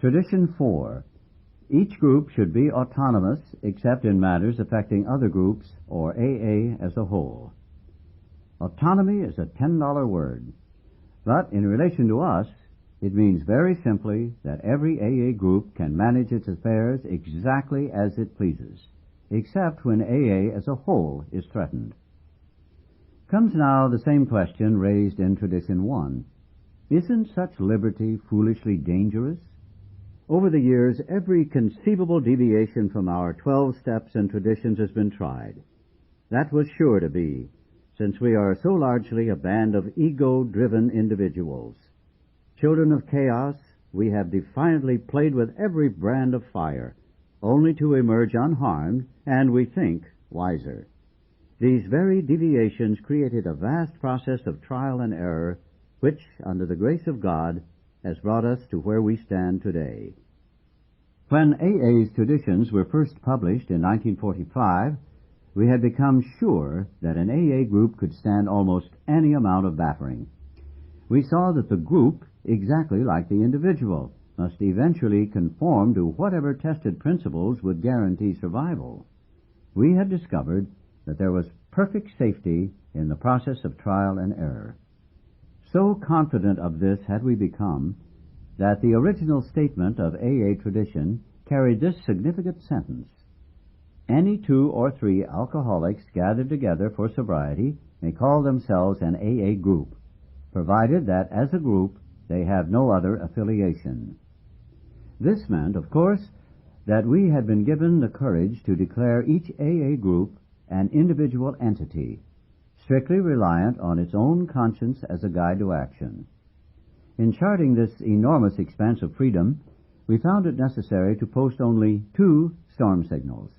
Tradition 4. Each group should be autonomous except in matters affecting other groups or AA as a whole. Autonomy is a $10 word, but in relation to us, it means very simply that every AA group can manage its affairs exactly as it pleases, except when AA as a whole is threatened. Comes now the same question raised in Tradition 1. Isn't such liberty foolishly dangerous? Over the years, every conceivable deviation from our 12 steps and traditions has been tried. That was sure to be, since we are so largely a band of ego-driven individuals. Children of chaos, we have defiantly played with every brand of fire, only to emerge unharmed and, we think, wiser. These very deviations created a vast process of trial and error, which, under the grace of God, has brought us to where we stand today. When AA's traditions were first published in 1945, we had become sure that an AA group could stand almost any amount of battering. We saw that the group, exactly like the individual, must eventually conform to whatever tested principles would guarantee survival. We had discovered that there was perfect safety in the process of trial and error. So confident of this had we become that the original statement of AA tradition carried this significant sentence: any 2 or 3 alcoholics gathered together for sobriety may call themselves an AA group, provided that as a group they have no other affiliation. This meant, of course, that we had been given the courage to declare each AA group an individual entity, strictly reliant on its own conscience as a guide to action. In charting this enormous expanse of freedom, we found it necessary to post only 2 storm signals.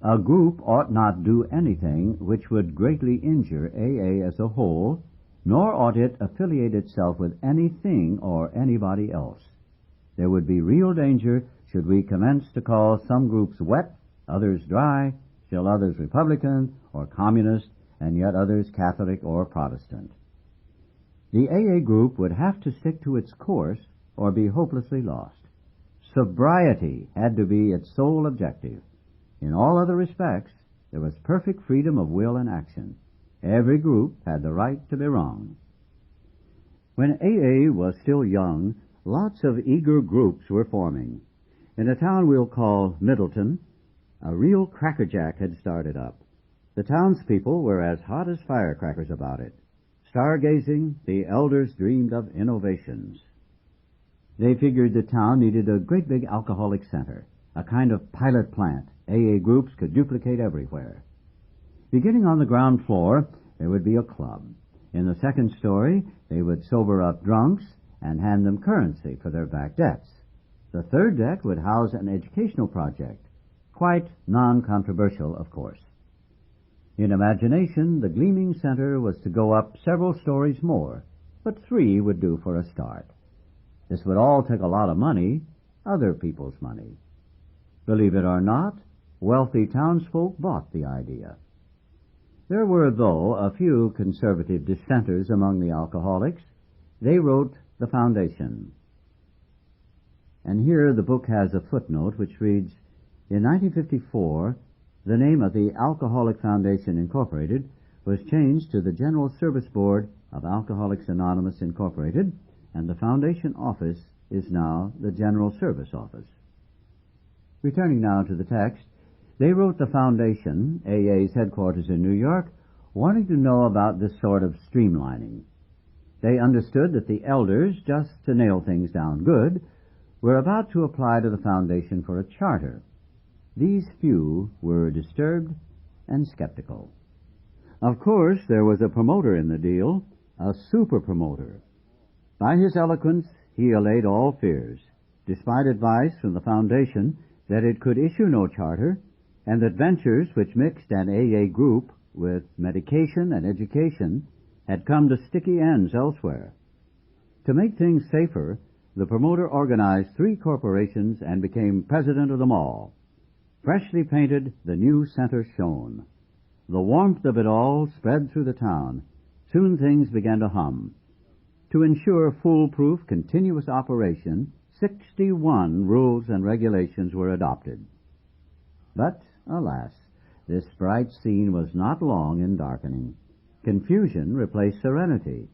A group ought not do anything which would greatly injure AA as a whole, nor ought it affiliate itself with anything or anybody else. There would be real danger should we commence to call some groups wet, others dry, still others Republican or Communist, and yet others Catholic or Protestant. The AA group would have to stick to its course or be hopelessly lost. Sobriety had to be its sole objective. In all other respects, there was perfect freedom of will and action. Every group had the right to be wrong. When AA was still young, lots of eager groups were forming. In a town we'll call Middleton, a real crackerjack had started up. The townspeople were as hot as firecrackers about it. Stargazing, the elders dreamed of innovations. They figured the town needed a great big alcoholic center, a kind of pilot plant AA groups could duplicate everywhere. Beginning on the ground floor, there would be a club. In the second story, they would sober up drunks and hand them currency for their back debts. The third deck would house an educational project, quite non-controversial, of course. In imagination, the gleaming center was to go up several stories more, but 3 would do for a start. This would all take a lot of money, other people's money. Believe it or not, wealthy townsfolk bought the idea. There were, though, a few conservative dissenters among the alcoholics. They wrote the foundation. And here the book has a footnote which reads, in 1954, the name of the Alcoholic Foundation, Incorporated, was changed to the General Service Board of Alcoholics Anonymous, Incorporated, and the foundation office is now the General Service Office. Returning now to the text, they wrote the foundation, AA's headquarters in New York, wanting to know about this sort of streamlining. They understood that the elders, just to nail things down good, were about to apply to the foundation for a charter. These few were disturbed and skeptical. Of course, there was a promoter in the deal, a super promoter. By his eloquence, he allayed all fears, despite advice from the foundation that it could issue no charter, and that ventures which mixed an AA group with medication and education had come to sticky ends elsewhere. To make things safer, the promoter organized 3 corporations and became president of them all. Freshly painted, the new center shone. The warmth of it all spread through the town. Soon things began to hum. To ensure foolproof, continuous operation, 61 rules and regulations were adopted. But, alas, this bright scene was not long in darkening. Confusion replaced serenity.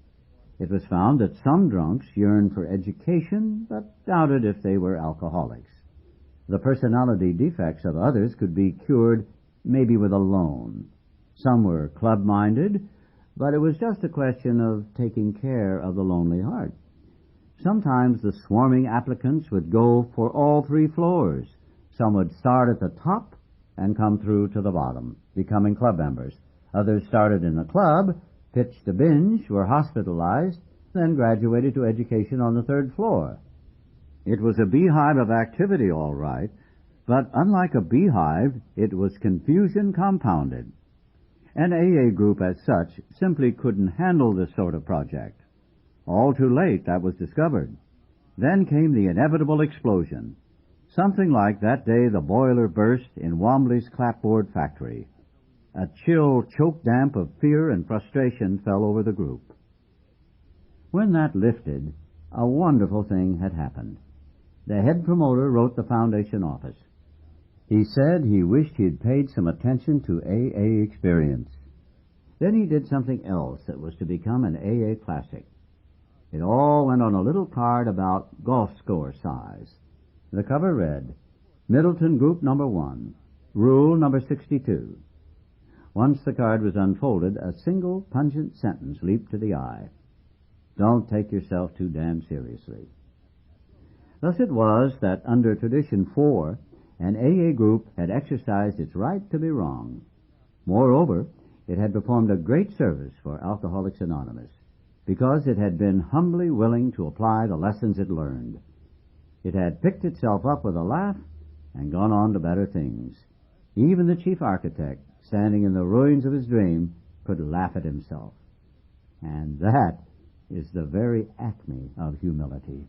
It was found that some drunks yearned for education, but doubted if they were alcoholics. The personality defects of others could be cured maybe with a loan. Some were club-minded, but it was just a question of taking care of the lonely heart. Sometimes the swarming applicants would go for all 3 floors. Some would start at the top and come through to the bottom, becoming club members. Others started in the club, pitched a binge, were hospitalized, then graduated to education on the 3rd floor. It was a beehive of activity, all right, but unlike a beehive, it was confusion compounded. An AA group as such simply couldn't handle this sort of project. All too late, that was discovered. Then came the inevitable explosion. Something like that day the boiler burst in Wombley's clapboard factory. A chill choke damp of fear and frustration fell over the group. When that lifted, a wonderful thing had happened. The head promoter wrote the foundation office. He said he wished he'd paid some attention to AA experience. Then he did something else that was to become an AA classic. It all went on a little card about golf score size. The cover read, Middleton Group Number 1, Rule Number 62. Once the card was unfolded, a single pungent sentence leaped to the eye. Don't take yourself too damn seriously. Thus it was that under Tradition 4, an AA group had exercised its right to be wrong. Moreover, it had performed a great service for Alcoholics Anonymous, because it had been humbly willing to apply the lessons it learned. It had picked itself up with a laugh and gone on to better things. Even the chief architect, standing in the ruins of his dream, could laugh at himself. And that is the very acme of humility.